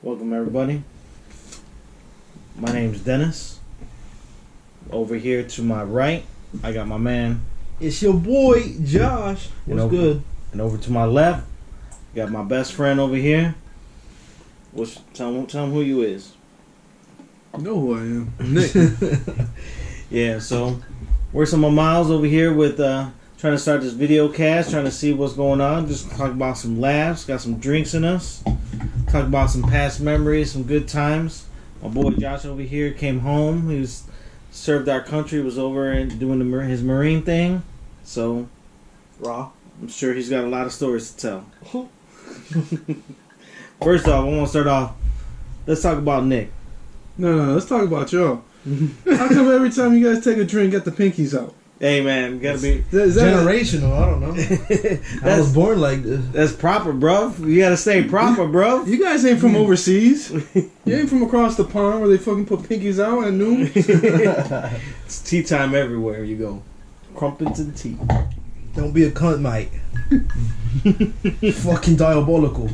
Welcome everybody. My name's Dennis. Over here to my right, I got my man. It's your boy Josh. What's good? And over to my left, got my best friend over here. Tell him who you is. You know who I am, Nick. Yeah, so we're some Miles over here with trying to start this video cast, trying to see what's going on. Just talk about some laughs, got some drinks in us. Talk about some past memories, some good times. My boy Josh over here came home. He was served our country, was over and doing his Marine thing. So, Raw. I'm sure he's got a lot of stories to tell. First off, I want to start off. Let's talk about Nick. No, let's talk about y'all. How come every time you guys take a drink, get the pinkies out? Hey man, gotta be Is that generational. I don't know. I was born like this. That's proper, bro. You gotta stay proper, bro. You guys ain't from overseas. You ain't from across the pond where they fucking put pinkies out at noon. It's tea time everywhere you go. Crumpets and tea. Don't be a cunt, mate. Fucking diabolical.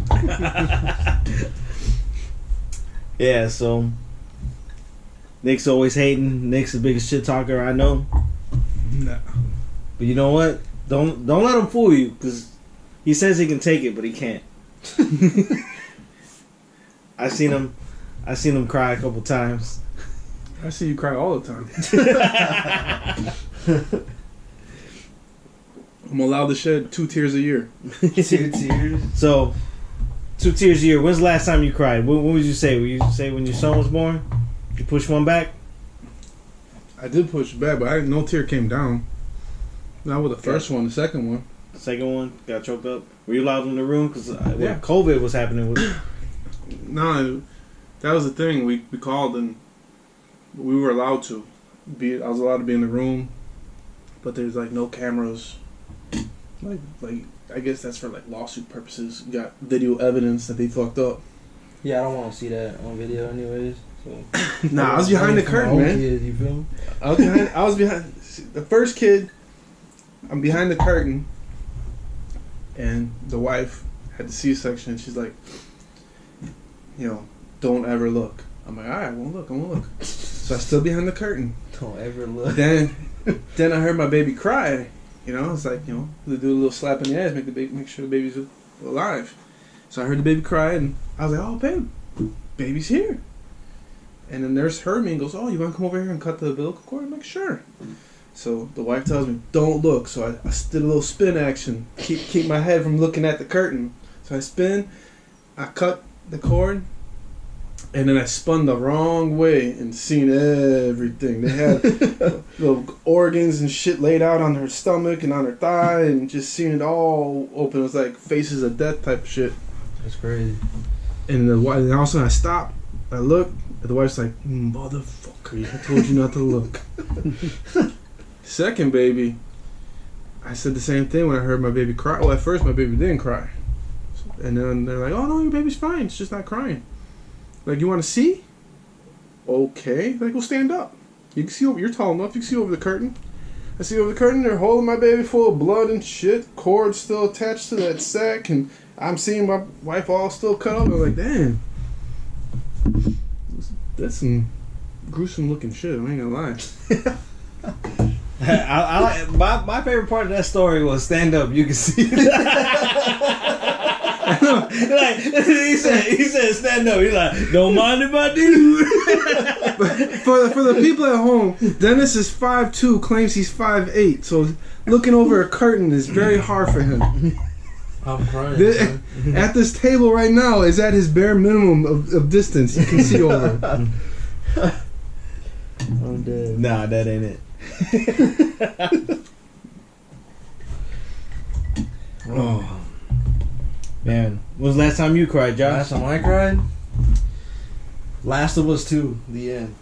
Yeah, so Nick's always hating. Nick's the biggest shit talker I know. Nah. But you know what? Don't let him fool you, because he says he can take it, but he can't. I seen him cry a couple times. I see you cry all the time. I'm allowed to shed 2 tears a year. 2 tears. So, 2 tears a year. When's the last time you cried? What would you say? Would you say when your son was born? You push one back? I did push back, but no tear came down. Not with the first one, the second one. The second one got choked up. Were you allowed in the room? Because Yeah. COVID was happening with. No, that was the thing. We called and we were allowed to be. I was allowed to be in the room, but there's like no cameras. Like I guess that's for like lawsuit purposes. You got video evidence that they fucked up. Yeah, I don't want to see that on video, anyways. So. Nah, I was behind the curtain, man. Kid, you feel me? I was behind the first kid. I'm behind the curtain, and the wife had the C-section. She's like, don't ever look. I'm like, all right, I won't look. So I stood behind the curtain. Don't ever look. Then I heard my baby cry. It's like they do a little slap in the ass, make sure the baby's alive. So I heard the baby cry, and I was like, oh, babe, baby's here. And the nurse heard me and goes, oh, you want to come over here and cut the umbilical cord? I'm like, sure. So the wife tells me, don't look. So I did a little spin action, keep my head from looking at the curtain. So I spin, I cut the cord, and then I spun the wrong way and seen everything. They had little organs and shit laid out on her stomach and on her thigh, and just seeing it all open. It was like faces of death type of shit. That's crazy. And all of a sudden I stopped, I looked, and the wife's like, motherfucker, I told you not to look. Second baby, I said the same thing when I heard my baby cry. Well, at first my baby didn't cry. And then they're like, oh no, your baby's fine, it's just not crying. Like, you want to see? Okay. Like, we'll stand up. You can see over, you're tall enough, you can see over the curtain. I see over the curtain, they're holding my baby full of blood and shit, cord still attached to that sack, and I'm seeing my wife all still cut up. I'm like, damn. That's some gruesome looking shit, I ain't gonna lie. I like my favorite part of that story was stand up. You can see. Like he said stand up. He's like, don't mind if I do. But for the people at home, Dennis is 5'2", claims he's 5'8", so looking over a curtain is very hard for him. I'm crying. At this table right now is at his bare minimum of distance. You can see over. I'm dead. Nah, that ain't it. Oh man, when was the last time you cried, Josh? Last time I cried? Last of Us 2, the end.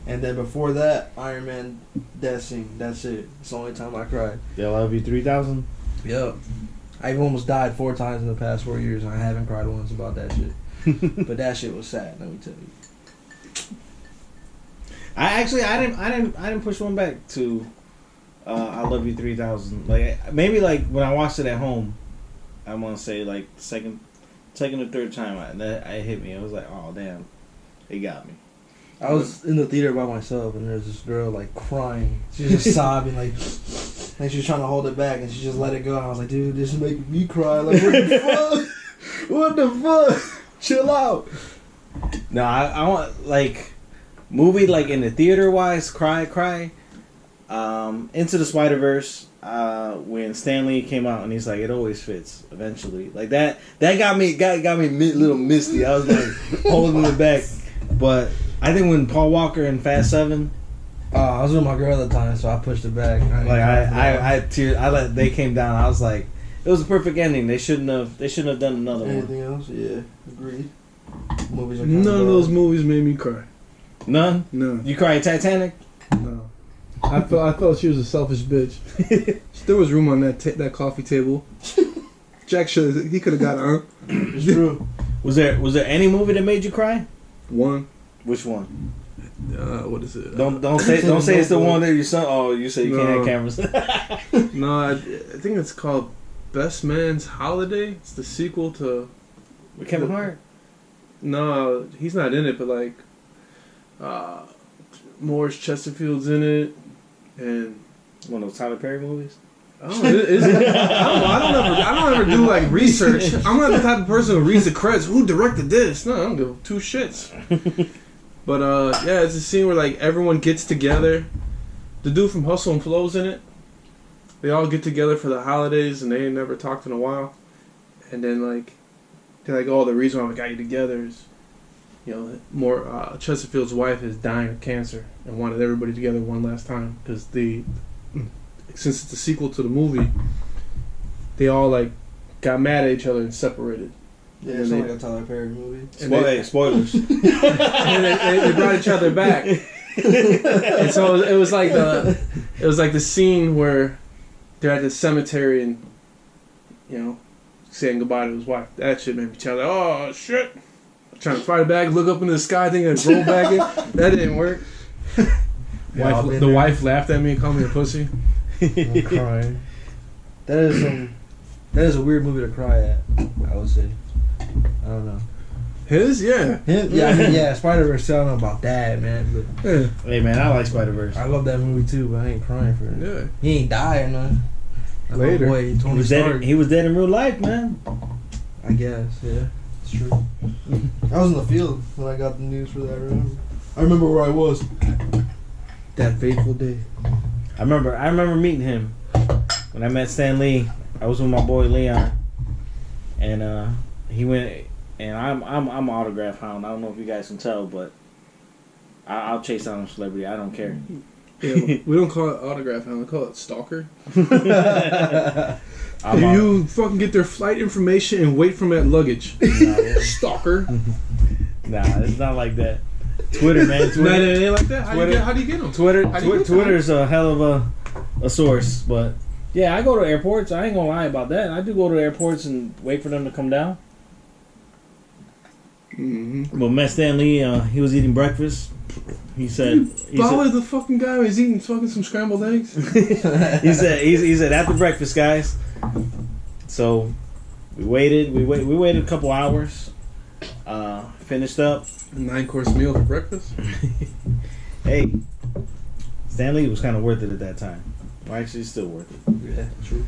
And then before that, Iron Man death scene. That's it. It's the only time I cried. I love you 3000. Yep. I've almost died 4 times in the past 4 years, and I haven't cried once about that shit. But that shit was sad. Let me tell you. I didn't push one back to I Love You 3000. Like maybe like when I watched it at home, I want to say like the second second or third time, I hit me. I was like, oh damn, they got me. I was in the theater by myself, and there's this girl like crying. She's just sobbing, like she was trying to hold it back, and she just let it go. And I was like, dude, this is making me cry. Like, what the fuck? What the fuck? Chill out. No, I want like movie like in the theater wise, cry. Into the Spider-Verse. When Stan Lee came out and he's like, it always fits eventually. Like that got me little misty. I was like holding it back, but. I think when Paul Walker in Fast 7, I was with my girl at the time, so I pushed it back. They came down. I was like, it was a perfect ending. They shouldn't have done another one. Anything else? Yeah, agreed. Movies are None of those movies made me cry. None. No. You cried Titanic? No. I felt she was a selfish bitch. There was room on that coffee table. Jack he could have got on. It's true. Was there any movie that made you cry? One. Which one? What is it? Don't say it's the one that you saw. Oh, you say you can't have cameras. No, I think it's called Best Man's Holiday. It's the sequel to With Kevin Hart. No, he's not in it, but like Morris Chesterfield's in it, and one of those Tyler Perry movies. Oh, is it? I don't ever do like research. I'm not the type of person who reads the credits. Who directed this? No, I don't give two shits. But yeah, it's a scene where like everyone gets together. The dude from Hustle and Flow's in it. They all get together for the holidays, and they ain't never talked in a while. And then like they're like, oh, the reason why we got you together is, you know, Chesterfield's wife is dying of cancer and wanted everybody together one last time because since it's a sequel to the movie, they all like got mad at each other and separated. Yeah, it's like a Tyler Perry movie. Spoilers. And they brought each other back. And so it was like the scene where they're at the cemetery and, you know, saying goodbye to his wife. That shit made me tell like, oh shit. I'm trying to fight it back, look up into the sky, thinking I'd roll back in. That didn't work. The wife laughed at me and called me a pussy. I'm crying. That is a weird movie to cry at, I would say. I don't know. His? Yeah. Yeah, I mean, yeah, Spider-Verse, I don't know about that, man. But Yeah. Hey man, I like Spider-Verse. I love that movie too, but I ain't crying for it. Yeah. He ain't died or nothing. Later. Boy, Tony Stark. He was dead in real life, man. I guess, yeah. It's true. I was in the field when I got the news for that. I remember where I was. That fateful day. I remember meeting him when I met Stan Lee. I was with my boy Leon, and he went. And I'm an autograph hound. I don't know if you guys can tell, but I'll chase down a celebrity. I don't care. Yeah, we don't call it autograph hound. We call it stalker. You fucking get their flight information and wait for them at luggage. Stalker. Nah, it's not like that. Twitter, man. Twitter. No, it ain't like that. How do you get them? Twitter's a hell of a source, but yeah, I go to airports. I ain't gonna lie about that. I do go to airports and wait for them to come down. Mm-hmm. But met Stan Lee, he was eating breakfast. He said, the fucking guy who's eating fucking some scrambled eggs. he said after breakfast, guys. So we waited a couple hours. Finished up. 9-course meal for breakfast. Hey, Stan Lee was kind of worth it at that time. Well, actually, it's still worth it. Yeah, true.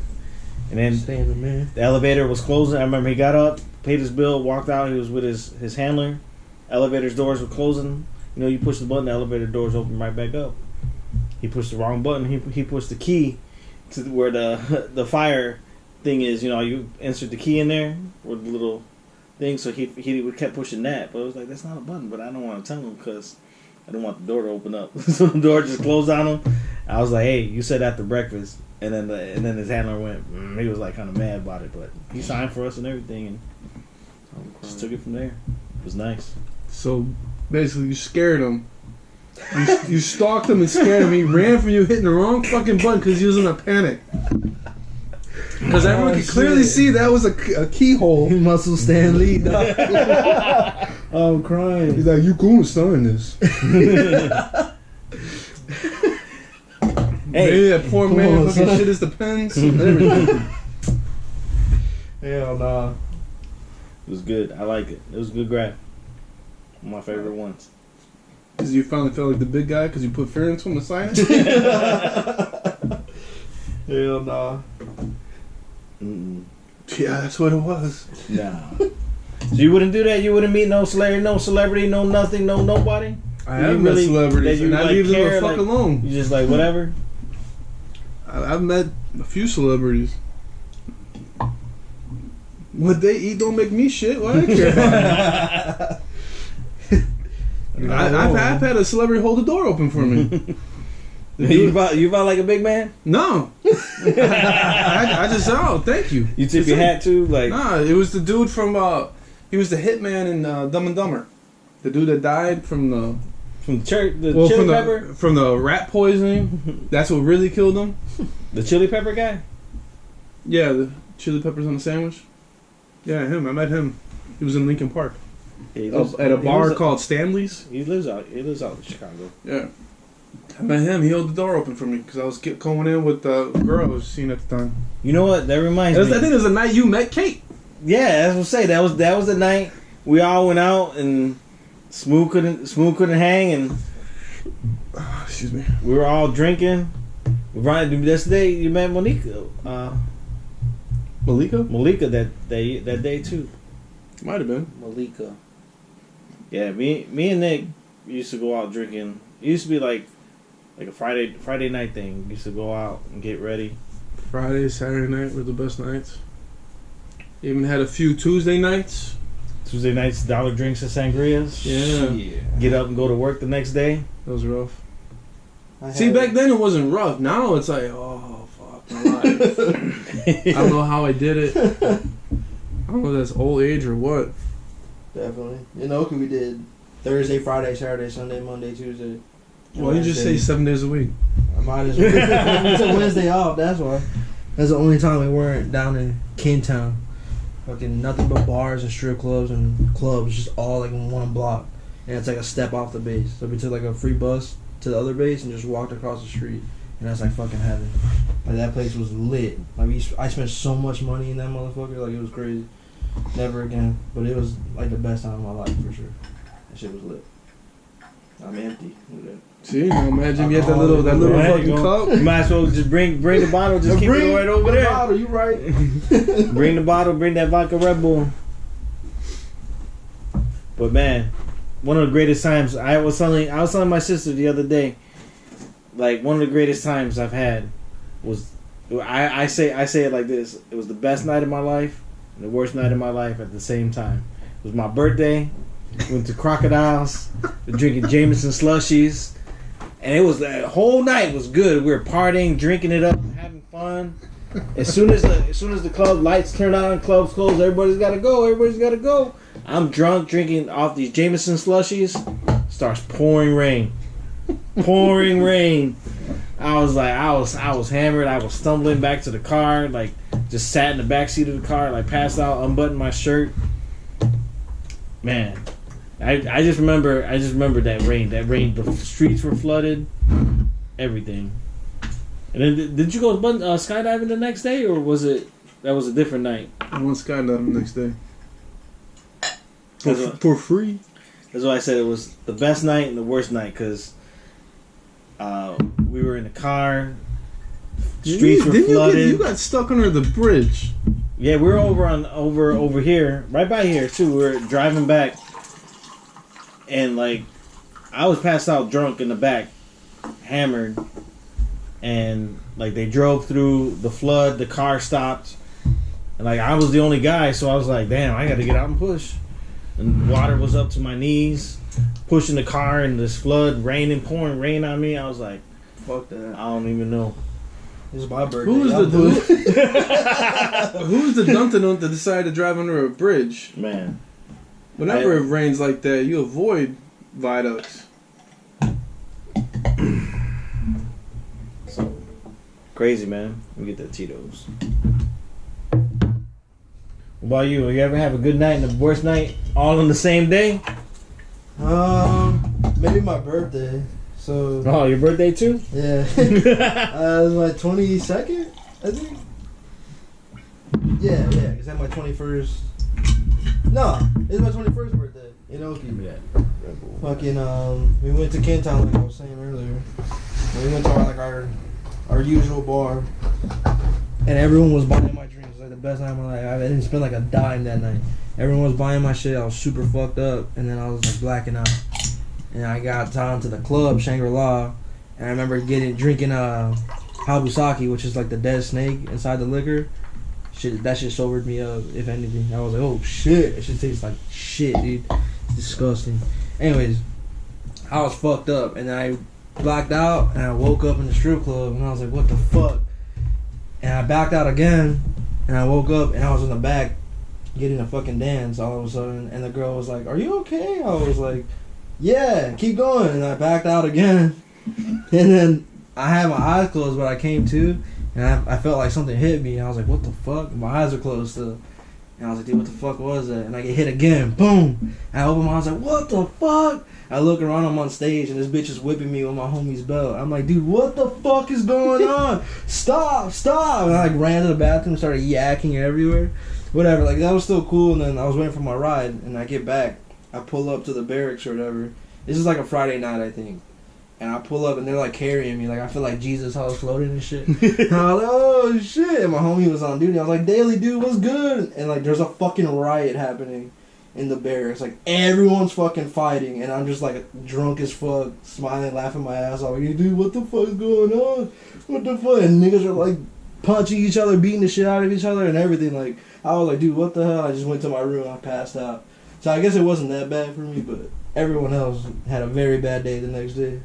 And then Standing, man. The elevator was closing. I remember he got up, paid his bill, walked out. He was with his handler. Elevator's doors were closing. You know, you push the button, the elevator doors open right back up. He pushed the wrong button. He pushed the key to where the fire thing is. You know, you insert the key in there with the little thing. So he kept pushing that. But it was like, that's not a button. But I don't want to tell him because I don't want the door to open up. So the door just closed on him. I was like, hey, you said after breakfast. And then his handler went. He was like kind of mad about it, but he signed for us and everything, and just took it from there. It was nice. So basically, you scared him. You stalked him and scared him. He ran from you, hitting the wrong fucking button because he was in a panic. Because everyone could clearly see that was a keyhole. He muscle Stan Lee. I'm crying. He's like, you gonna sign this? Hey, maybe that poor man fucking shit his depends and everything. Hell nah. was good. I like it. It was a good grab. One of my favorite ones. Because you finally felt like the big guy because you put fear into him and science? Hell nah. Yeah, that's what it was. Nah. So you wouldn't do that? You wouldn't meet no celebrity, no nothing, no nobody? I have met celebrities that you, and I like, leave them care, the fuck like, alone. You just like, whatever? I've met a few celebrities. What they eat don't make me shit. What I care about? I've had a celebrity hold the door open for me. You about like a big man? No. I just said, oh, thank you. You tip your hat too? Like, Nah, it was the dude from, he was the hitman in Dumb and Dumber. The dude that died from the chili pepper? From the rat poisoning. That's what really killed him. The chili pepper guy? Yeah, the chili peppers on the sandwich. Yeah, him. I met him. He was in Lincoln Park. Yeah, at a bar called Stanley's. He lives out in Chicago. Yeah. I met him. He held the door open for me because I was going in with the girl I was seeing at the time. You know what? That reminds me. I think it was the night you met Kate. Yeah, that's what I say. That was the night we all went out and Smooth couldn't hang and excuse me. We were all drinking. That's the day you met Monica. Malika that day too. Might have been Malika. Yeah, me and Nick used to go out drinking. It used to be like a Friday night thing. We used to go out and get ready. Friday, Saturday night were the best nights. Even had a few Tuesday nights. Tuesday nights, dollar drinks and sangrias. Yeah. Get up and go to work the next day. That was rough. See, back then it wasn't rough. Now it's like, oh, fuck my life. I don't know how I did it. I don't know if that's old age or what. Definitely. You know, because we did Thursday, Friday, Saturday, Sunday, Monday, Tuesday. Why you just say 7 days a week? I might as well. We took Wednesday off, that's why. That's the only time we weren't down in Kingtown. Fucking nothing but bars and strip clubs and clubs, just all like in one block. And it's like a step off the base. So we took like a free bus to the other base and just walked across the street. And that's like fucking heaven. Like that place was lit. Like I spent so much money in that motherfucker, like it was crazy. Never again. But it was like the best time of my life for sure. That shit was lit. I'm empty. Look at that. See, now imagine you had that little fucking cup. You might as well just bring the bottle, just keep it right over there. Bottle, you right. Bring the bottle, bring that vodka Red Bull. But man, one of the greatest times I was telling my sister the other day, like one of the greatest times I've had was I say it like this. It was the best night of my life and the worst night of my life at the same time. It was my birthday. Went to Crocodiles, drinking Jameson slushies. And it was the whole night was good. We were partying, drinking it up, having fun. As soon as the club lights turn on, clubs close, everybody's gotta go. I'm drunk, drinking off these Jameson slushies. Starts pouring rain. I was hammered. I was stumbling back to the car, like just sat in the back seat of the car, like passed out, unbuttoned my shirt. Man. I just remember that rain. The streets were flooded, everything. And then did you go skydiving the next day, or was a different night? I went skydiving the next day for free. That's why I said it was the best night and the worst night because we were in the car. Streets were flooded. You got stuck under the bridge. Yeah, we were over here, right by here too. We were driving back. And, like, I was passed out drunk in the back, hammered. And, like, they drove through the flood. The car stopped. And, like, I was the only guy. So I was like, damn, I got to get out and push. And water was up to my knees. Pushing the car in this flood. Pouring rain on me. I was like, fuck that. I don't even know. This is my birthday. Who's the dunta that decided to drive under a bridge? Man. Whenever it rains like that, you avoid viaducts. So crazy, man. We get the Tito's. What about you? You ever have a good night and the worst night all on the same day? Maybe my birthday. So. Oh, your birthday too? Yeah. It was my 22nd, I think. Yeah. Cause I had my 21st. No, it's my 21st birthday. You know, fucking we went to Kentown like I was saying earlier. And we went to our usual bar, and everyone was buying my drinks. It was like the best night of my life. I didn't spend like a dime that night. Everyone was buying my shit. I was super fucked up, and then I was like blacking out. And I got down to the club, Shangri-La, and I remember drinking Habusaki, which is like the dead snake inside the liquor. That shit sobered me up, if anything. I was like, oh shit, that shit tastes like shit, dude. It's disgusting. Anyways, I was fucked up, and then I blacked out, and I woke up in the strip club, and I was like, what the fuck? And I backed out again, and I woke up, and I was in the back getting a fucking dance all of a sudden, and the girl was like, are you okay? I was like, yeah, keep going. And I backed out again, and then I had my eyes closed, but I came to, and I felt like something hit me, and I was like, what the fuck? My eyes are closed still. And I was like, dude, what the fuck was that? And I get hit again. Boom. I open my eyes, like, what the fuck? I look around, I'm on stage, and this bitch is whipping me with my homie's belt. I'm like, dude, what the fuck is going on? Stop. And I like ran to the bathroom, started yakking everywhere. Whatever, like that was still cool. And then I was waiting for my ride, and I get back. I pull up to the barracks or whatever. This is like a Friday night, I think. And I pull up, and they're like carrying me. Like, I feel like Jesus, I was floating and shit. And I was like, oh shit. And my homie was on duty. I was like, Daily, dude, what's good? And like, there's a fucking riot happening in the barracks. Like, everyone's fucking fighting. And I'm just like drunk as fuck, smiling, laughing my ass off. Like, hey, dude, what the fuck's going on? What the fuck? And niggas are like punching each other, beating the shit out of each other and everything. Like, I was like, dude, what the hell? I just went to my room and I passed out. So I guess it wasn't that bad for me, but everyone else had a very bad day the next day.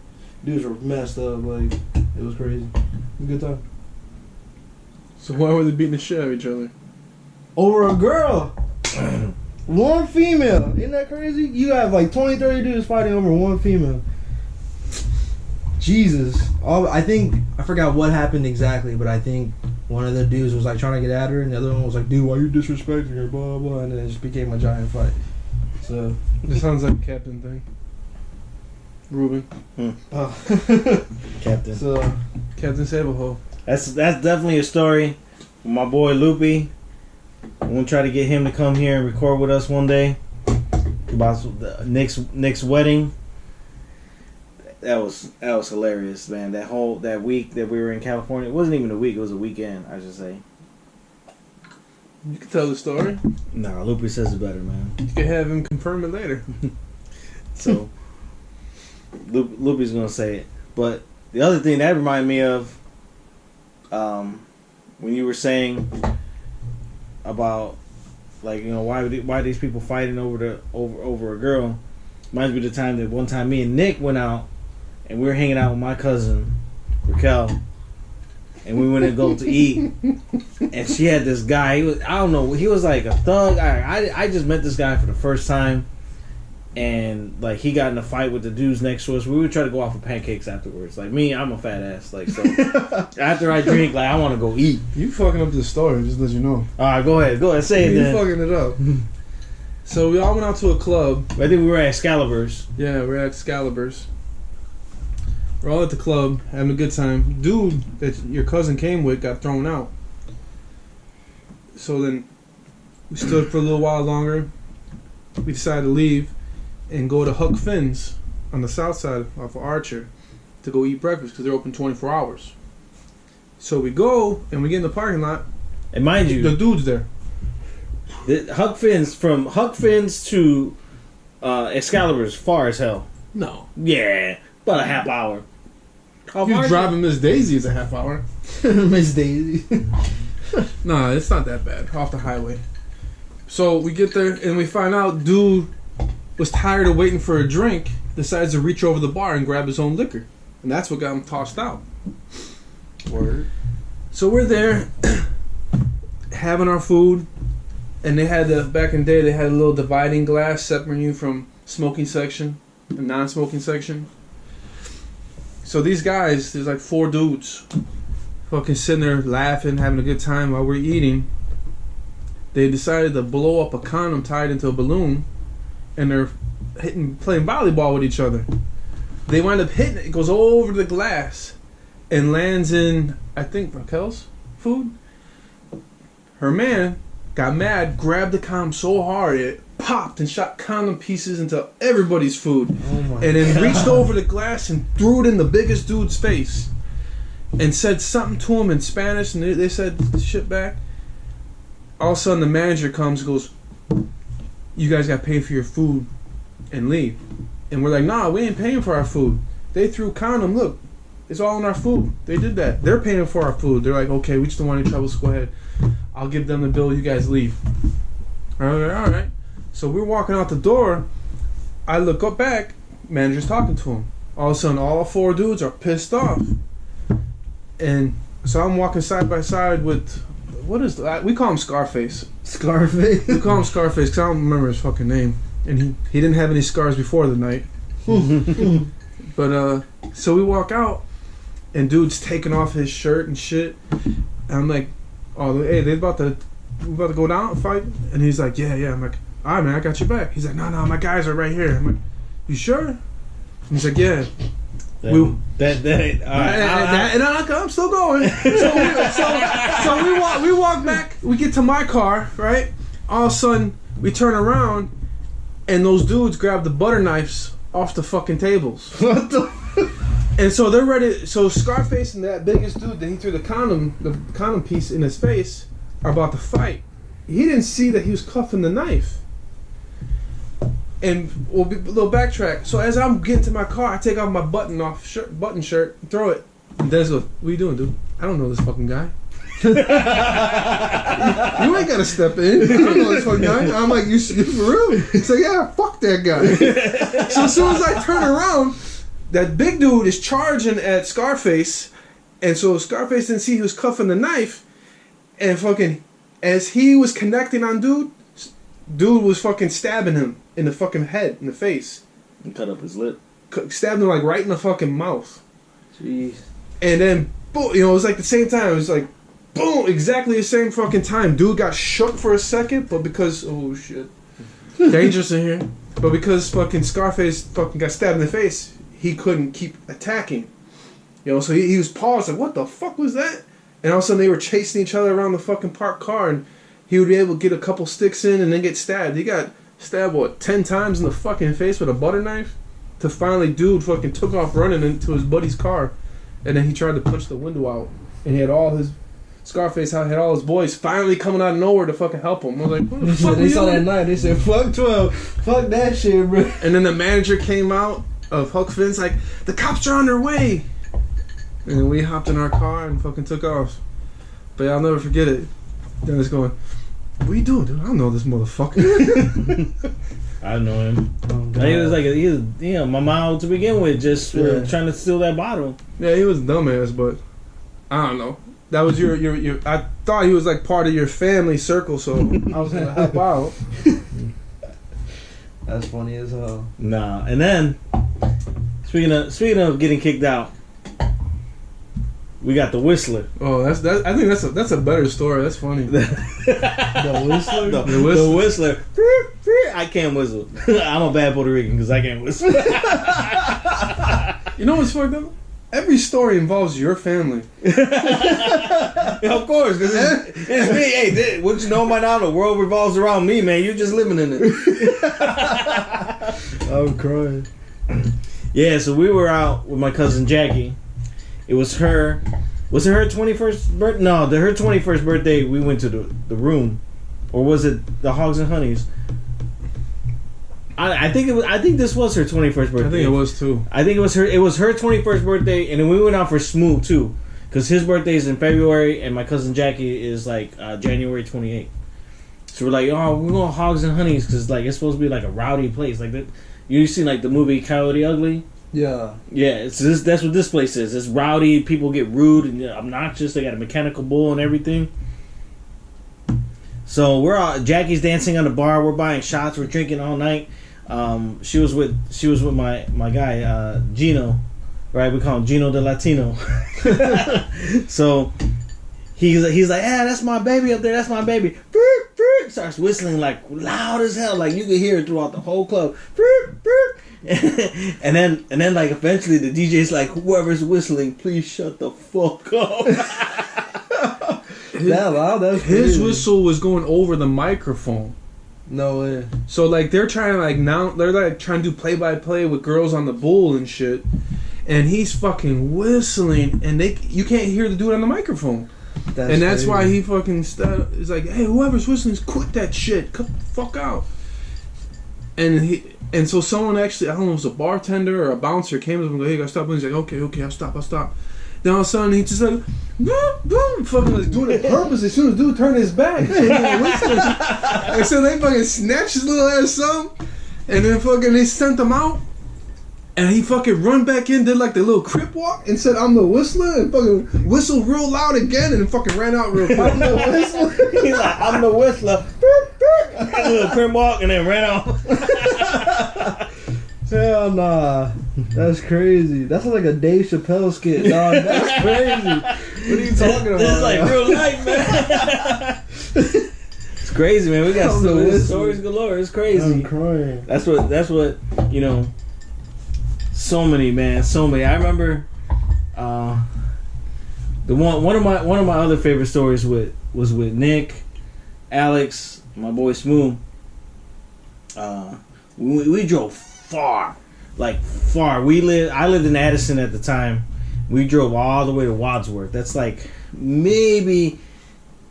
Dudes were messed up, like, it was crazy. It was a good time. So why were they beating the shit out of each other? Over a girl! One female! Isn't that crazy? You have like 20, 30 dudes fighting over one female. Jesus. I forgot what happened exactly, but I think one of the dudes was like trying to get at her, and the other one was like, dude, why you disrespecting her, blah, blah, and then it just became a giant fight. So. This sounds like a captain thing. Ruben. Captain. So, Captain Savaho. That's definitely a story. My boy Loopy. I'm gonna try to get him to come here and record with us one day about Nick's wedding. That was hilarious, man. That week that we were in California, it wasn't even a week; it was a weekend, I should say. You can tell the story. Nah, Loopy says it better, man. You can have him confirm it later. So. Loopy's gonna say it, but the other thing that reminded me of, when you were saying about, like, you know, why these people fighting over a girl, reminds me of the time that one time me and Nick went out, and we were hanging out with my cousin Raquel, and we went to go to eat, and she had this guy. He was like a thug. I just met this guy for the first time. And like he got in a fight with the dudes next to us. We would try to go out for pancakes afterwards. Like me, I'm a fat ass. Like so, after I drink, like I want to go eat. You fucking up the story, just let you know. All right, go ahead, say it. You then. fucking it up. So we all went out to a club. I think we were at Excalibur's. Yeah, we're at Excalibur's. We're all at the club having a good time. Dude that your cousin came with got thrown out. So then we stood for a little while longer. We decided to leave and go to Huck Finn's on the south side off of Archer to go eat breakfast because they're open 24 hours. So we go and we get in the parking lot. And mind you, the dude's there. From Huck Finn's to Excalibur's far as hell. No. Yeah, about a half hour. You're driving Miss Daisy is a half hour. Miss Daisy. Nah, it's not that bad. Off the highway. So we get there and we find out dude was tired of waiting for a drink, decides to reach over the bar and grab his own liquor. And that's what got him tossed out. Word. So we're there having our food, and they had back in the day they had a little dividing glass separating you from smoking section and non-smoking section. So these guys, there's like 4 dudes fucking sitting there laughing, having a good time while we're eating. They decided to blow up a condom tied into a balloon, and they're playing volleyball with each other. They wind up hitting it. It goes over the glass and lands in, I think, Raquel's food. Her man got mad, grabbed the condom so hard it popped and shot condom pieces into everybody's food. Oh my And then God. reached over the glass and threw it in the biggest dude's face. And said something to him in Spanish, and they said shit back. All of a sudden, the manager comes and goes, "You guys got paid for your food and leave." And we're like, "Nah, we ain't paying for our food. They threw condom. Look, it's all in our food. They did that. They're paying for our food." They're like, "Okay, we just don't want any trouble, so go ahead. I'll give them the bill. You guys leave." All right. So we're walking out the door. I look up back. Manager's talking to him. All of a sudden, all 4 dudes are pissed off. And so I'm walking side by side with, what is that? We call him Scarface. Scarface. We call him Scarface because I don't remember his fucking name. And he didn't have any scars before the night. But so we walk out, and dude's taking off his shirt and shit. And I'm like, "Oh, hey, we about to go down and fight?" And he's like, "Yeah." I'm like, "All right, man, I got your back." He's like, "No, my guys are right here." I'm like, "You sure?" And he's like, "Yeah." I'm still going. So we walk back. We get to my car, right? All of a sudden, we turn around, and those dudes grab the butter knives off the fucking tables. What the? And so they're ready. So Scarface and that biggest dude that he threw the condom piece in his face are about to fight. He didn't see that he was cuffing the knife. And we'll be a little backtrack. So as I'm getting to my car, I take off my button shirt, throw it. And Dennis goes, "What are you doing, dude? I don't know this fucking guy." You ain't gotta step in. I don't know this fucking guy. I'm like, you for real? He's like, "Yeah, fuck that guy." So as soon as I turn around, that big dude is charging at Scarface, and so Scarface didn't see he was cuffing the knife, and fucking as he was connecting on dude was fucking stabbing him in the fucking head, in the face. And cut up his lip. Stabbed him like right in the fucking mouth. Jeez. And then, boom, it was like the same time. It was like, boom, exactly the same fucking time. Dude got shook for a second, but because, oh shit, dangerous in here. But because fucking Scarface fucking got stabbed in the face, he couldn't keep attacking. So he was paused, like, what the fuck was that? And all of a sudden they were chasing each other around the fucking parked car, and he would be able to get a couple sticks in and then get stabbed. He got stabbed, 10 times in the fucking face with a butter knife? To finally, dude fucking took off running into his buddy's car. And then he tried to punch the window out. And he had Scarface had all his boys finally coming out of nowhere to fucking help him. I was like, what the fuck? They saw that night. They said, "Fuck 12. Fuck that shit, bro." And then the manager came out of Huck Finn's like, "The cops are on their way." And then we hopped in our car and fucking took off. But I'll never forget it. Dennis going, "What are you doing, dude? I don't know this motherfucker." I know him. Oh, He was like, my mom to begin with, just trying to steal that bottle. Yeah, he was a dumbass, but I don't know. That was your. I thought he was like part of your family circle, so I was gonna help out. That's funny as hell. Nah, and then speaking of getting kicked out, we got the Whistler. Oh, I think that's a better story. That's funny. The Whistler? The Whistler. I can't whistle. I'm a bad Puerto Rican because I can't whistle. You know what's fucked up? Every story involves your family. Of course, because it's me. Hey, what you know by now? The world revolves around me, man. You're just living in it. I'm crying. Yeah, so we were out with my cousin Jackie. It was her. Was it her 21st birthday? No, her 21st birthday. We went to the room, or was it the Hogs and Honeys? I think it was. I think this was her 21st birthday. I think it was too. I think it was her. It was her 21st birthday, and then we went out for Smooth too, because his birthday is in February, and my cousin Jackie is like January 28th. So we're like, oh, we're going Hogs and Honeys because like it's supposed to be like a rowdy place, like that. You seen like the movie Coyote Ugly? Yeah. Yeah, it's this. That's what this place is. It's rowdy. People get rude and obnoxious. They got a mechanical bull and everything. So we're all Jackie's dancing on the bar. We're buying shots. We're drinking all night. She was with my guy Gino, right? We call him Gino the Latino. So he's like, yeah, that's my baby up there. That's my baby. Starts whistling like loud as hell, like you could hear it throughout the whole club. And then like eventually the DJ's like, whoever's whistling, please shut the fuck up. That loud? That's his crazy. whistle was going over the microphone. No way. So like they're trying to trying to do play-by-play with girls on the bull and shit, and he's fucking whistling, and you can't hear the dude on the microphone. That's crazy. Why he fucking is like, hey, whoever's whistling, quit that shit, cut the fuck out. And so someone actually, I don't know, it was a bartender or a bouncer came up and go, hey, you gotta stop. And he's like, okay, I'll stop. Then all of a sudden he just like, boom, fucking like doing it purpose. As soon as dude turned his back, and so they fucking snatched his little ass up, and then fucking they sent him out, and he fucking run back in, did like the little crip walk, and said, I'm the whistler, and fucking whistled real loud again, and fucking ran out real quick. I'm the whistler. He's like, I'm the whistler. A little crip walk, and then ran off. Hell nah. That's crazy. That's like a Dave Chappelle skit, dog. That's crazy. What are you talking about? This is like real life, man. It's crazy, man. We got stories galore. It's crazy. I'm crying. That's what you know. So many. I remember the one of my other favorite stories was with Nick, Alex, my boy Smooth. We drove far. I lived in Addison at the time. We drove all the way to Wadsworth. That's like maybe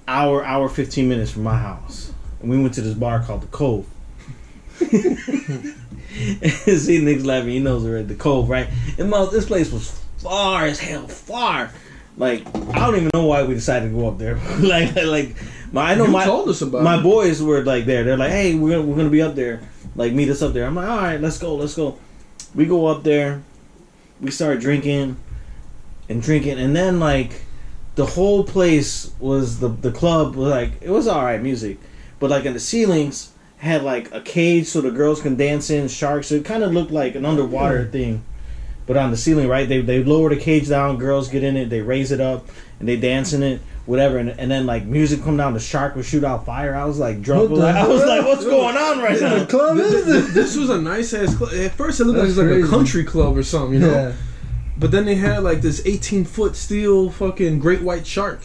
hour 15 minutes from my house. And we went to this bar called The Cove. See, Nick's laughing. He knows already. The Cove, right? And this place was far as hell. Far. Like, I don't even know why we decided to go up there. I told us about my boys were like there. They're like, hey, we're gonna be up there. Like, meet us up there. I'm like, all right, let's go. We go up there. We start drinking, and then like the whole place was the club was like, it was all right music, but like in the ceilings had like a cage so the girls can dance in, sharks. So it kind of looked like an underwater thing, but on the ceiling, right? They lower the cage down, girls get in it, they raise it up, and they dance in it, whatever. And then like music come down, the shark would shoot out fire. I was like drunk. I was like, what's going on right now? The club this was a nice ass club. At first it looked like it was like a country club or something, you know. Yeah. But then they had like this 18-foot steel fucking great white shark,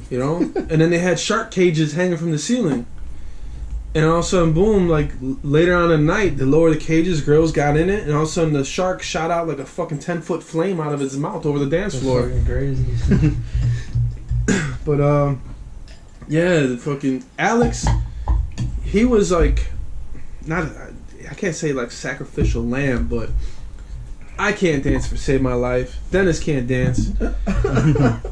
you know. And then they had shark cages hanging from the ceiling. And all of a sudden, boom, like later on in the night, they lowered the cages, girls got in it, and all of a sudden the shark shot out like a fucking 10-foot flame out of his mouth over the dance floor. That's fucking crazy. But, yeah, the fucking Alex, he was like, I can't say like sacrificial lamb, but I can't dance for save my life. Dennis can't dance.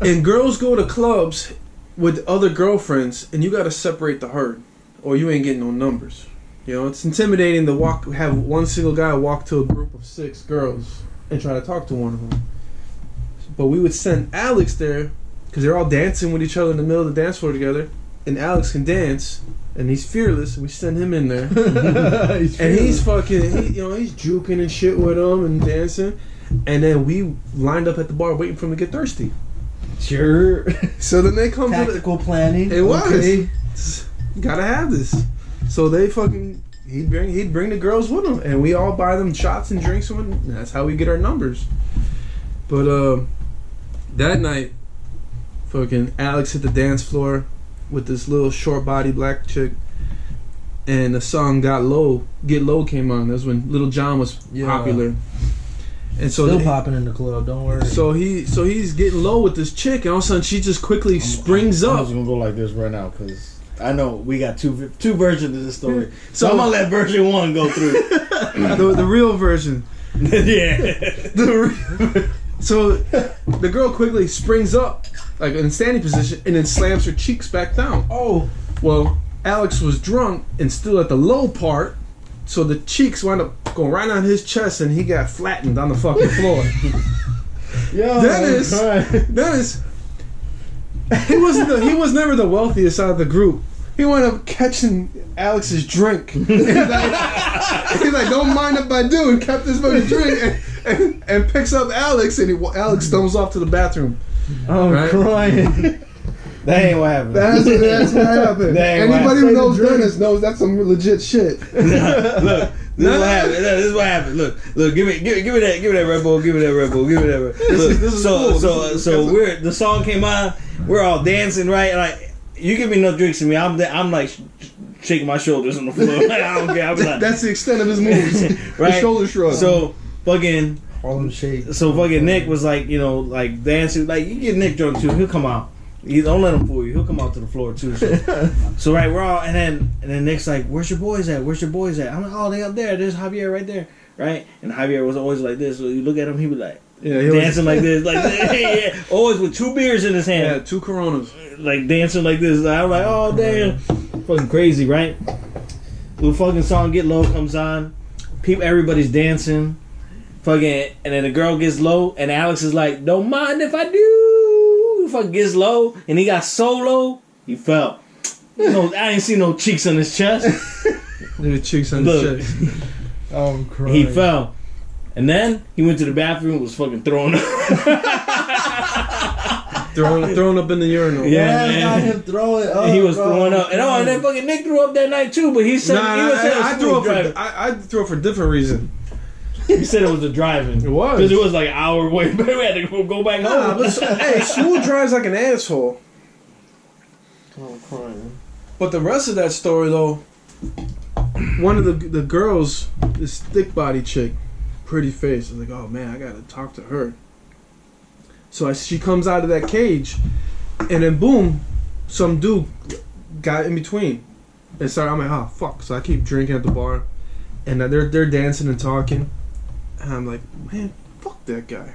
And girls go to clubs with other girlfriends, and you gotta separate the herd, or you ain't getting no numbers. You know, it's intimidating to have one single guy walk to a group of 6 girls and try to talk to one of them. But we would send Alex there because they're all dancing with each other in the middle of the dance floor together, and Alex can dance, and he's fearless. And we send him in there, and he's fucking, he's juking and shit with them and dancing, and then we lined up at the bar waiting for him to get thirsty. Sure. So then they come tactical planning. It was. Okay. Gotta have this. So they fucking he'd bring the girls with him, and we all buy them shots and drinks, and that's how we get our numbers. But that night, fucking Alex hit the dance floor with this little short body black chick, and the song Get Low came on. That's when Little John was popular. And so still popping in the club, don't worry. So he's getting low with this chick, and all of a sudden she just quickly springs up. I'm just gonna go like this right now because I know we got two versions of this story. So I'm gonna let version 1 go through. the real version. Yeah. So the girl quickly springs up, like in standing position, and then slams her cheeks back down. Oh. Well, Alex was drunk and still at the low part, so the cheeks wound up going right on his chest, and he got flattened on the fucking floor. Yo, Dennis, he was never the wealthiest out of the group. He wound up catching Alex's drink. He's like, don't mind if I do, and kept his fucking drink and picks up Alex, and Alex stumbles off to the bathroom. I'm crying. That ain't what happened. That's what happened. Anybody who knows Dennis knows that's some legit shit. Look, this is what happened. Look, give me that Red Bull. Give me that Red Bull. This is cool. So the song came on. We're all dancing, right? And you give me no drinks to me, I'm like shaking my shoulders on the floor. Like, I don't care. I'm like, That's the extent of his moves. right? The shoulder shrug. So fucking. Harlem Shake. So fucking Nick was like, you know, like dancing. Like you get Nick drunk too, he'll come out. You don't let him fool you. He'll come out to the floor too. So right, we're all, and then Nick's like, "Where's your boys at? Where's your boys at?" I'm like, "Oh, they up there. There's Javier right there, right?" And Javier was always like this. So you look at him, he was like, dancing like this, like yeah, always with 2 beers in his hand, yeah, 2 Coronas, like dancing like this. I was like, "Oh damn, fucking crazy, right?" The fucking song "Get Low" comes on, everybody's dancing, fucking, and then the girl gets low, and Alex is like, "Don't mind if I do." Fucking gets low, and he got so low, he fell. No, I ain't see no cheeks on his chest. There's cheeks on his chest. Oh, I'm crying. He fell, and then he went to the bathroom and was fucking throwing up. throwing up in the urinal. Yeah, I got man. him throwing up. He was bro. throwing up, and then fucking Nick threw up that night too. But he said I threw up for a different reason. He said it was the driving. It was. Because it was like an hour away, but we had to go back home. But hey, Smooth drives like an asshole. Oh, I'm crying. But the rest of that story, though, one of the girls, this thick body chick, pretty face, I was like, oh man, I gotta talk to her. So she comes out of that cage, and then boom, some dude got in between. And started, I'm like, oh fuck. So I keep drinking at the bar, and they're dancing and talking. And I'm like, man, fuck that guy.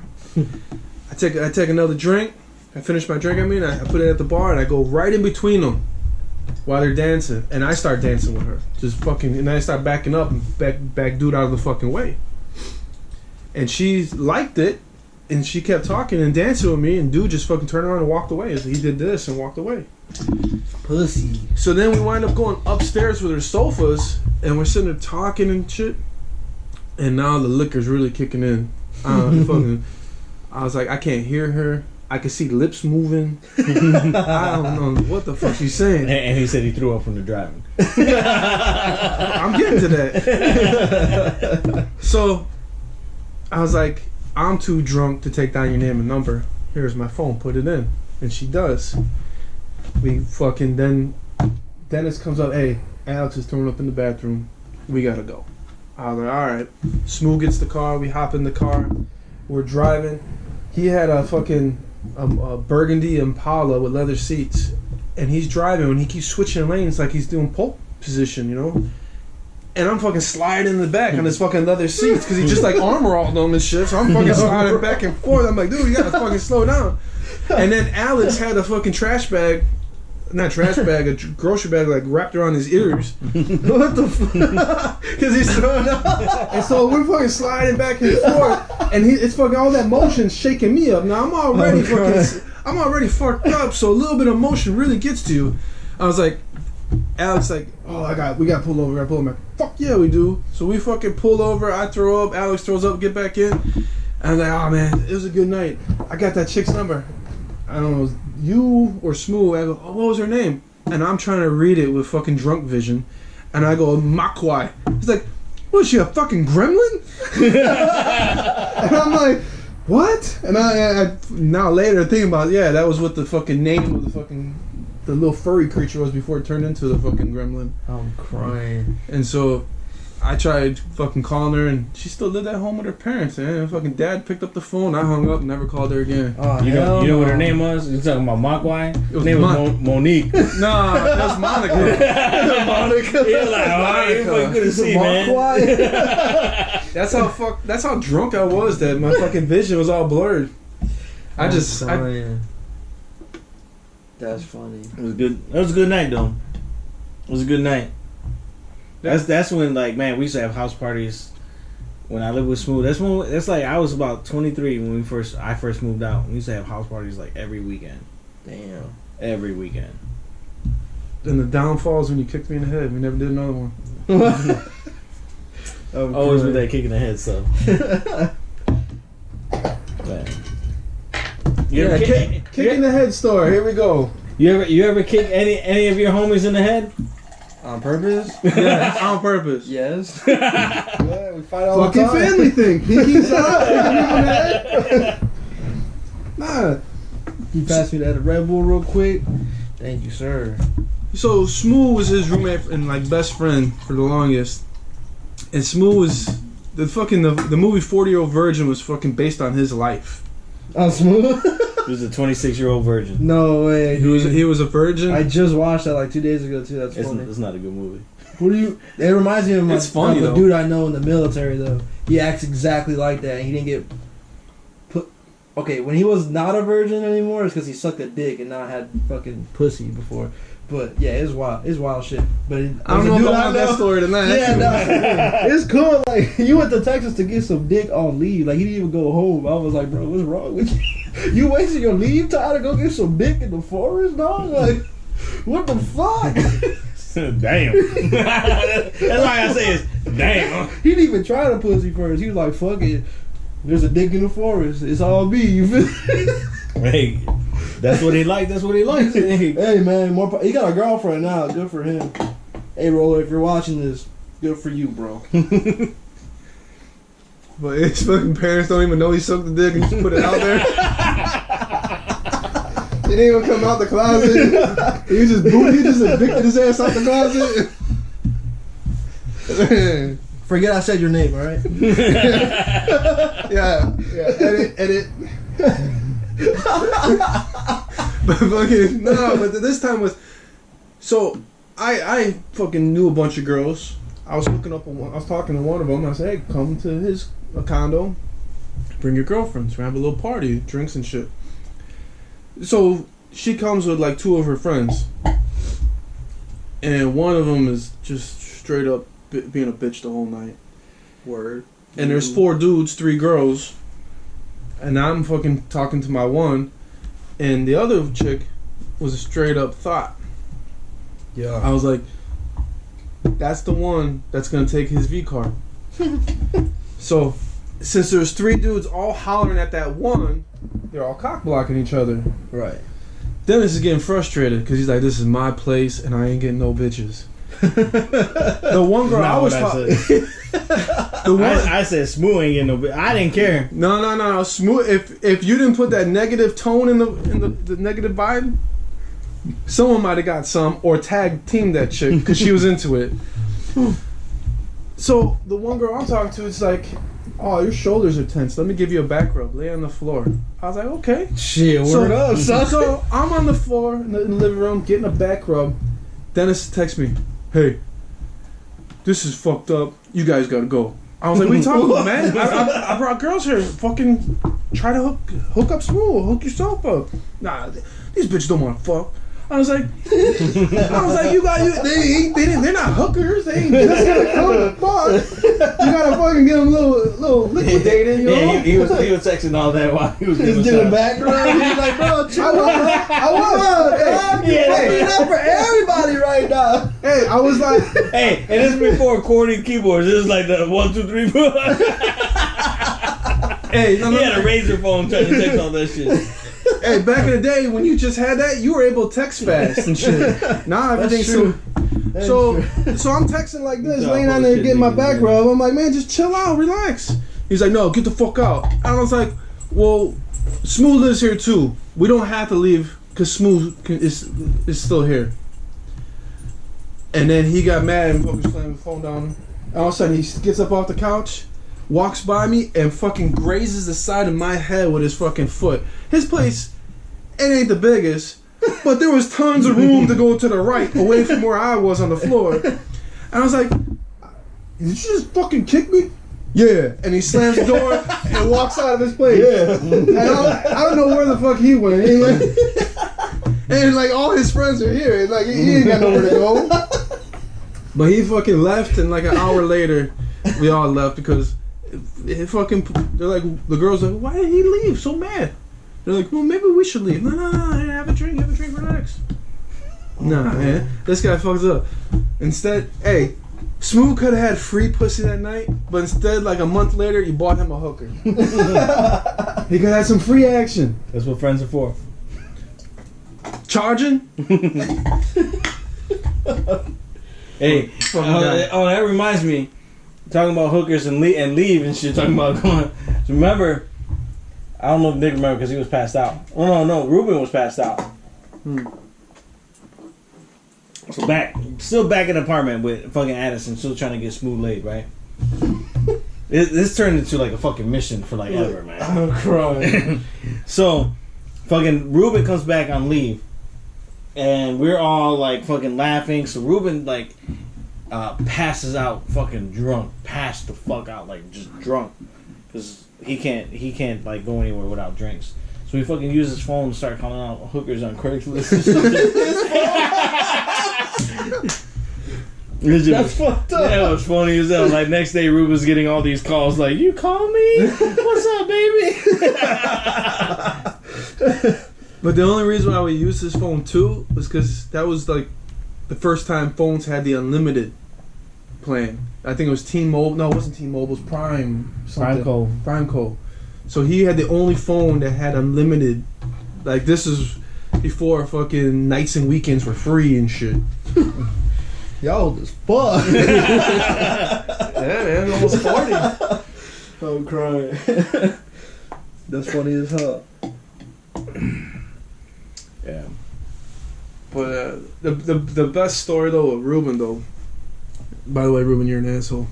I take another drink. I finish my drink. I put it at the bar, and I go right in between them while they're dancing, and I start dancing with her, just fucking. And then I start backing up and back dude out of the fucking way. And she liked it, and she kept talking and dancing with me, and dude just fucking turned around and walked away. He did this and walked away. Pussy. So then we wind up going upstairs with her sofas, and we're sitting there talking and shit. And now the liquor's really kicking in. I was like, I can't hear her. I can see lips moving. I don't know what the fuck she's saying. And he said he threw up from the driving. I'm getting to that. So I was like, I'm too drunk to take down your name and number. Here's my phone, put it in. And she does. We fucking then Dennis comes up, hey, Alex is throwing up in the bathroom. We gotta go. I was like, alright. Smooth gets the car, we hop in the car, we're driving. He had a fucking a burgundy Impala with leather seats, and he's driving and he keeps switching lanes like he's doing pole position, you know? And I'm fucking sliding in the back on his fucking leather seats because he just like armor all them and shit. So I'm fucking sliding back and forth. I'm like, dude, you gotta fucking slow down. And then Alex had a fucking trash bag, not trash bag, a grocery bag like wrapped around his ears. What the fuck? Because he's throwing up. And so we're fucking sliding back and forth, and it's fucking all that motion shaking me up. Now I'm already fucked up. So a little bit of motion really gets to you. I was like, Alex like, oh, we got to pull over. I pull him back. Fuck yeah, we do. So we fucking pull over. I throw up. Alex throws up. Get back in. And I'm like, oh man, it was a good night. I got that chick's number. I don't know, it was you or Smooth. I go, oh, what was her name? And I'm trying to read it with fucking drunk vision. And I go, Makwai. He's like, was she a fucking gremlin? And I'm like, what? And I now later thinking about, yeah, that was what the fucking name of the little furry creature was before it turned into the fucking gremlin. I'm crying. And so I tried fucking calling her, and she still lived at home with her parents. And fucking dad picked up the phone. I hung up, never called her again. Oh, You know what her name was? You talking about Mogwai? Her was name was Monique. Nah, that's Monica. Monica. Yeah, like, oh, you fucking good to see, man. That's how drunk I was that my fucking vision was all blurred. That's funny. It was good. It was a good night, though. It was a good night. That's when, like, man, we used to have house parties when I lived with Smooth. That's like I was about 23 when I first moved out. We used to have house parties like every weekend. Damn. Every weekend. And the downfalls when you kicked me in the head. We never did another one. Always with that kick in the head stuff. Man. Kick in the head story. Here we go. You ever kick any of your homies in the head? On purpose? Yeah, on purpose. Yes. Yeah, we fight all Fucking the time. family thing. Pinky's out. Nah. You pass me that Red Bull real quick. Thank you, sir. So Smooth was his roommate and like best friend for the longest. And Smooth was the movie 40-Year-Old Virgin was fucking based on his life. Oh, Smooth? He was a 26-year-old virgin. No way. He was a virgin. I just watched that like 2 days ago too. That's funny. It's not a good movie. What do you? It reminds me of It's funny, of a though. dude I know in the military though. He acts exactly like that. And he didn't get put. Okay, when he was not a virgin anymore, it's because he sucked a dick and not had fucking pussy before. But yeah, it's wild. It's wild shit. But I don't know if I want that story tonight. Yeah, no, it's cool. Like you went to Texas to get some dick on leave. Like he didn't even go home. I was like, bro, what's wrong with you? You wasted your leave time to go get some dick in the forest, dog? Like, what the fuck? Damn. That's why I say it's damn. He didn't even try the pussy first. He was like, fuck it. There's a dick in the forest. It's all me. You feel? Hey, that's what he liked. That's what he likes. Hey, Hey man, he got a girlfriend now. Good for him. Hey Roller, if you're watching this, good for you, bro. But his fucking parents don't even know he sucked the dick and just put it out there. He didn't even come out the closet. He just evicted his ass out the closet. Forget I said your name, all right? Yeah. Edit. But fucking no, but this time was so I fucking knew a bunch of girls. I was talking to one of them. I said, "Hey, come to his condo. Bring your girlfriends. We have a little party, drinks and shit." So she comes with like 2 of her friends, and one of them is just straight up being a bitch the whole night. Word. And there's 4 dudes, 3 girls, and I'm fucking talking to my one, and the other chick was a straight up thought. Yeah. I was like, that's the one that's gonna take his V card. So, since there's 3 dudes all hollering at that one, they're all cock blocking each other. Right. Dennis is getting frustrated because he's like, this is my place and I ain't getting no bitches. The one girl I was talking. I said Smooth ain't getting no bit. I didn't care. No. Smooth. If you didn't put that negative tone in the negative vibe, someone might have got some or tag teamed that chick because she was into it. So the one girl I'm talking to is like, "Oh, your shoulders are tense. Let me give you a back rub. Lay on the floor." I was like, "Okay." Shit, word up, son. So I'm on the floor in the living room getting a back rub. Dennis texts me, "Hey, this is fucked up. You guys gotta go." I was like, "What are you talking about, man? I brought girls here. Fucking try to hook up Smooth. Hook yourself up. Nah, these bitches don't want to fuck." I was like, they're not hookers. They ain't just gonna come to fuck. You gotta fucking get them little liquidated, you know? Yeah, he was texting all that while he was He's doing background. He's like, bro, chill out. I was. You're fucking up for everybody right now. Hey, I was like, Hey, and this is before recording keyboards. This is like the 1, 2, 3, 4. hey, no, He had a razor phone trying to text all that shit. Hey, back in the day when you just had that, you were able to text fast and shit. Now everything's so. So I'm texting like this, No, laying down there bullshit, getting my nigga, back man. rub. I'm like, man, just chill out, relax. He's like, no, get the fuck out. And I was like, well, Smooth lives here too. We don't have to leave because Smooth is still here. And then he got mad and fucking slammed the phone down. And all of a sudden he gets up off the couch, walks by me, and fucking grazes the side of my head with his fucking foot. His place, it ain't the biggest, but there was tons of room to go to the right, away from where I was on the floor. And I was like, did you just fucking kick me? Yeah. And he slams the door and walks out of his place. Yeah. And I don't know where the fuck he went. And like all his friends are here. And like he ain't got nowhere to go. But he fucking left, and like an hour later, we all left because it fucking. They're like, the girls are like, why did he leave? So mad. They're like, well, maybe we should leave. No, have a drink, relax. Nah, man, this guy fucks up. Instead, hey, Smooth could have had free pussy that night, but instead, like a month later, you bought him a hooker. He could have had some free action. That's what friends are for. Charging? Hey, that reminds me. Talking about hookers and leave and shit. Talking about going. So remember, I don't know if Nick remember because he was passed out. Oh no, Ruben was passed out. So still back in the apartment with fucking Addison, still trying to get smooth laid, right? This turned into like a fucking mission for like ever, man. I'm crying. So, fucking Ruben comes back on leave, and we're all like fucking laughing. So Ruben like passes out, fucking drunk, passed the fuck out, like just drunk, because he can't like go anywhere without drinks. So he fucking used his phone to start calling out hookers on Craigslist and shit. That's fucked up. Yeah, it was funny as hell. Like next day, Ruben's getting all these calls like, "You call me? What's up, baby?" But the only reason why we used his phone too was because that was like the first time phones had the unlimited plan. I think it was T-Mobile. No, it wasn't T-Mobile. It was Prime. Prime. So he had the only phone that had unlimited. Like this is before fucking nights and weekends were free and shit. Y'all old as fuck. Yeah, man, almost 40. I'm crying. That's funny as hell. Yeah. But the best story though of Ruben though. By the way, Ruben, you're an asshole.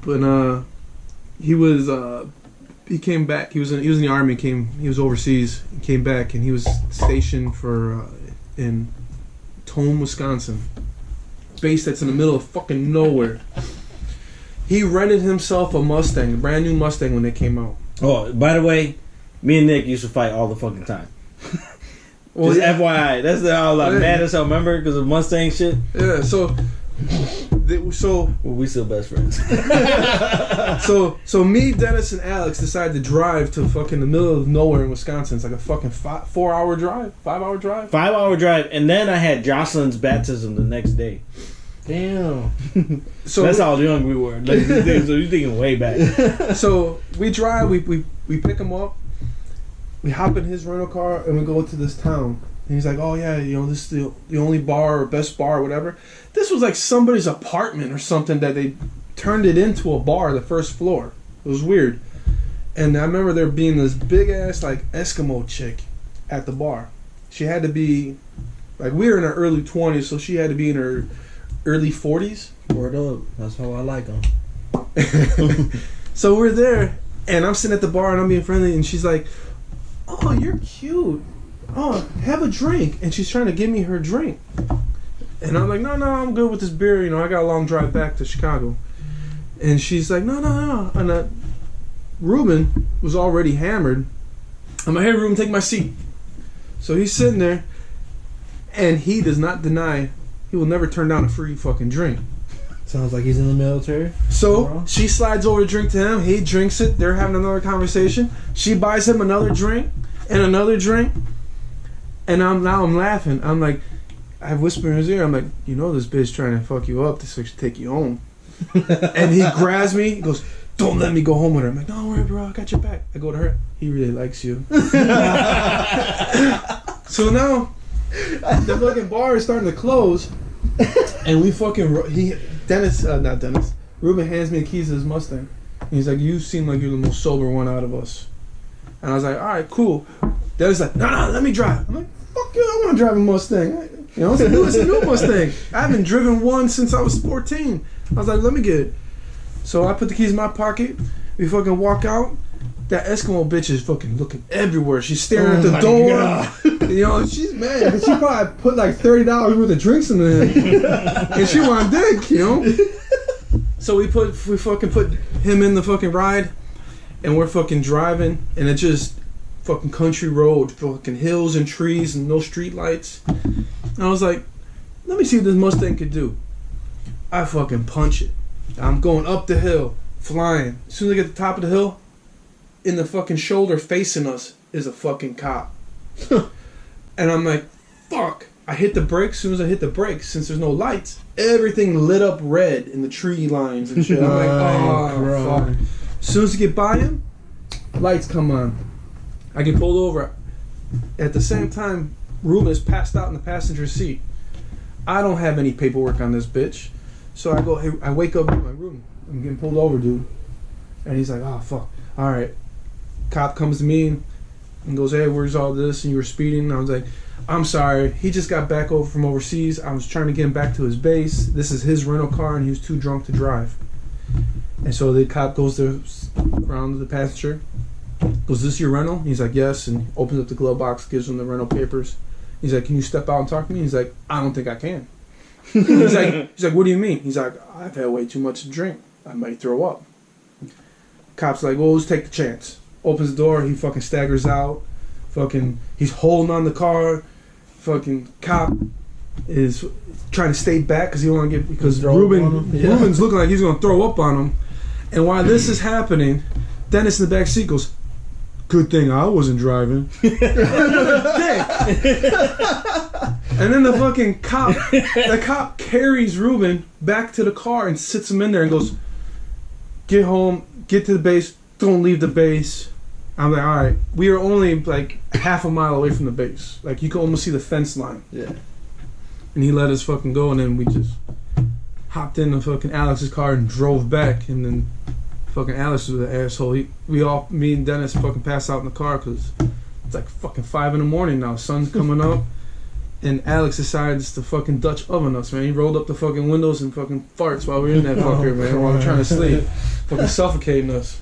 But he came back. He was in the army. He was overseas. He came back and he was stationed for in Tome, Wisconsin. Base that's in the middle of fucking nowhere. He rented himself a Mustang, a brand new Mustang when they came out. Oh, by the way, me and Nick used to fight all the fucking time. Well, just yeah. FYI, that's the all like mad as hell. Remember because of Mustang shit. Yeah. So well, we still best friends. So me, Dennis, and Alex decided to drive to fucking the middle of nowhere in Wisconsin. It's like a fucking 5-hour drive. 5-hour drive, and then I had Jocelyn's baptism the next day. Damn. So that's how young we were. Like, so you're thinking way back. So we drive. We pick him up. We hop in his rental car and we go to this town. And he's like, "Oh yeah, this is the only bar or best bar or whatever." This was like somebody's apartment or something that they turned it into a bar, the first floor. It was weird. And I remember there being this big ass like Eskimo chick at the bar. She had to be like, we were in our early 20s, so she had to be in her early 40s. Word up. That's how I like them. So we're there, and I'm sitting at the bar and I'm being friendly, and she's like, "Oh, you're cute. Oh, have a drink." And she's trying to give me her drink. And I'm like, no, I'm good with this beer. I got a long drive back to Chicago. And she's like, no. And Ruben was already hammered. I'm like, "Hey, Ruben, take my seat." So he's sitting there, and he does not deny he will never turn down a free fucking drink. Sounds like he's in the military. So she slides over a drink to him. He drinks it. They're having another conversation. She buys him another drink and another drink. And I'm laughing. I'm like, I whisper in his ear. I'm like, this bitch trying to fuck you up to take you home. And he grabs me. He goes, "Don't let me go home with her." I'm like, "Don't worry, bro. I got your back." I go to her. He really likes you. So now the fucking bar is starting to close, and we fucking not Dennis. Ruben hands me the keys to his Mustang. And he's like, "You seem like you're the most sober one out of us." And I was like, "All right, cool." Dennis like, "No, let me drive." I'm like, "Fuck you, I want to drive a Mustang." It's a new Mustang. I haven't driven one since I was 14. I was like, "Let me get it." So I put the keys in my pocket. We fucking walk out. That Eskimo bitch is fucking looking everywhere. She's staring at the door. She's mad because she probably put like $30 worth of drinks in there, and she wanted dick, So we fucking put him in the fucking ride, and we're fucking driving, and it's just fucking country road, fucking hills and trees and no street lights. And I was like, let me see what this Mustang could do. I fucking punch it. I'm going up the hill, flying. As soon as I get to the top of the hill, in the fucking shoulder facing us is a fucking cop. And I'm like, fuck. I hit the brakes. As soon as I hit the brakes, since there's no lights, everything lit up red in the tree lines and shit. I'm like, oh, fuck. As soon as I get by him, lights come on. I get pulled over. At the same time, Ruben is passed out in the passenger seat. I don't have any paperwork on this bitch. So I wake up in my room. I'm getting pulled over, dude. And he's like, oh, fuck. All right. Cop comes to me and goes, hey, where's all this? And you were speeding. And I was like, I'm sorry. He just got back over from overseas. I was trying to get him back to his base. This is his rental car, and he was too drunk to drive. And so the cop goes around to the passenger. Goes, "This your rental?" He's like, "Yes." And opens up the glove box, gives him the rental papers. He's like, "Can you step out and talk to me?" He's like, "I don't think I can." he's like, "What do you mean?" He's like, "I've had way too much to drink. I might throw up." Cop's like, "Well, let's take the chance." Opens the door. He fucking staggers out. Fucking, he's holding on the car. Fucking cop is trying to stay back because he don't want to get, because Ruben's looking like he's gonna throw up on him. And while this is happening, Dennis in the back seat goes, "Good thing I wasn't driving." And then the fucking cop carries Ruben back to the car and sits him in there and goes, "Get home, get to the base, don't leave the base." I'm like, all right, we are only like half a mile away from the base. Like, you can almost see the fence line. Yeah. And he let us fucking go, and then we just hopped in the fucking Alex's car and drove back. And then fucking Alex was an asshole. Me and Dennis fucking passed out in the car because it's like fucking 5 a.m. now. Sun's coming up. And Alex decides to fucking Dutch oven us, man. He rolled up the fucking windows and fucking farts while we were in that fucker, man, while we were trying to sleep. Fucking suffocating us.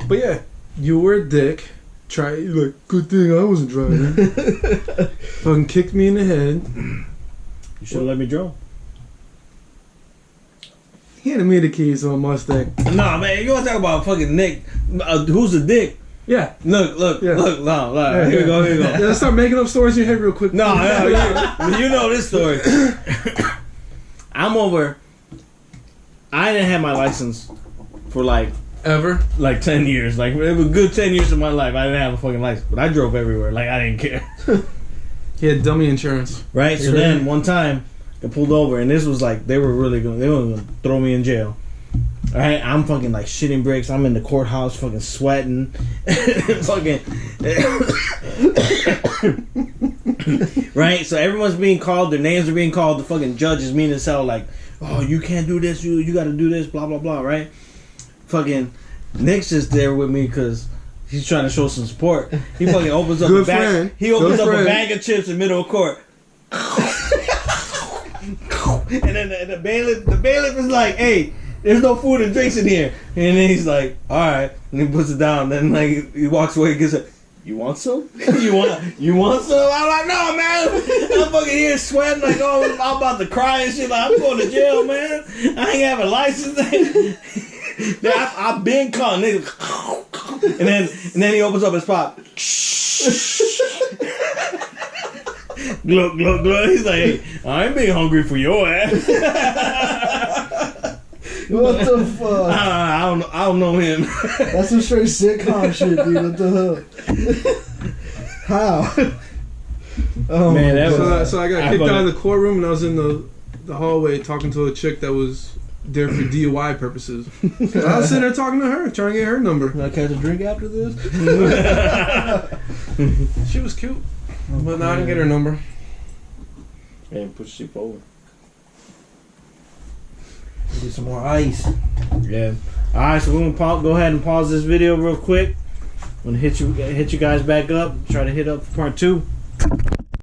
But yeah, you were a dick. Like, good thing I wasn't driving. Fucking kicked me in the head. You should have let me drive. He handed me the keys on a Mustang. Nah, man, you want to talk about fucking Nick? Who's the dick? Yeah. Look. No, Yeah, here we go. Yeah, let's start making up stories in your head real quick. No, you know this story. I'm over. I didn't have my license for like 10 years. Like, it was a good 10 years of my life. I didn't have a fucking license, but I drove everywhere. Like, I didn't care. He had dummy insurance. Right? So then one time I pulled over, and this was like they were going to throw me in jail. All right, I'm fucking like shitting bricks. I'm in the courthouse, fucking sweating, fucking. Right, so everyone's being called. Their names are being called. The fucking judge is mean as hell. Like, "Oh, you can't do this. You got to do this. Blah blah blah." Right? Fucking Nick's just there with me because he's trying to show some support. He fucking opens up a bag. He opens up a bag of chips in the middle of court. And then the bailiff is like, "Hey, there's no food and drinks in here." And then he's like, "All right," and he puts it down. Then like he walks away and gets it. "You want some? you want some?" I'm like, "No, man. I'm fucking here sweating like, oh, I'm about to cry and shit. Like, I'm going to jail, man. I ain't have a license." I've been caught, nigga. And then he opens up his pop. Glug, glug, glug. He's like, "Hey, I ain't being hungry for your ass." What the fuck? I don't know him. That's some straight sitcom shit, dude. What the hell? How? Oh man, that was, so I got kicked out of the courtroom, and I was in the hallway talking to a chick that was there for DUI purposes. I was sitting there talking to her, trying to get her number. Can I catch a drink after this? She was cute, but now I didn't get her number. And push she forward. Get some more ice. Yeah. All right, so we're gonna go ahead and pause this video real quick. I'm gonna hit you guys back up. Try to hit up for part 2.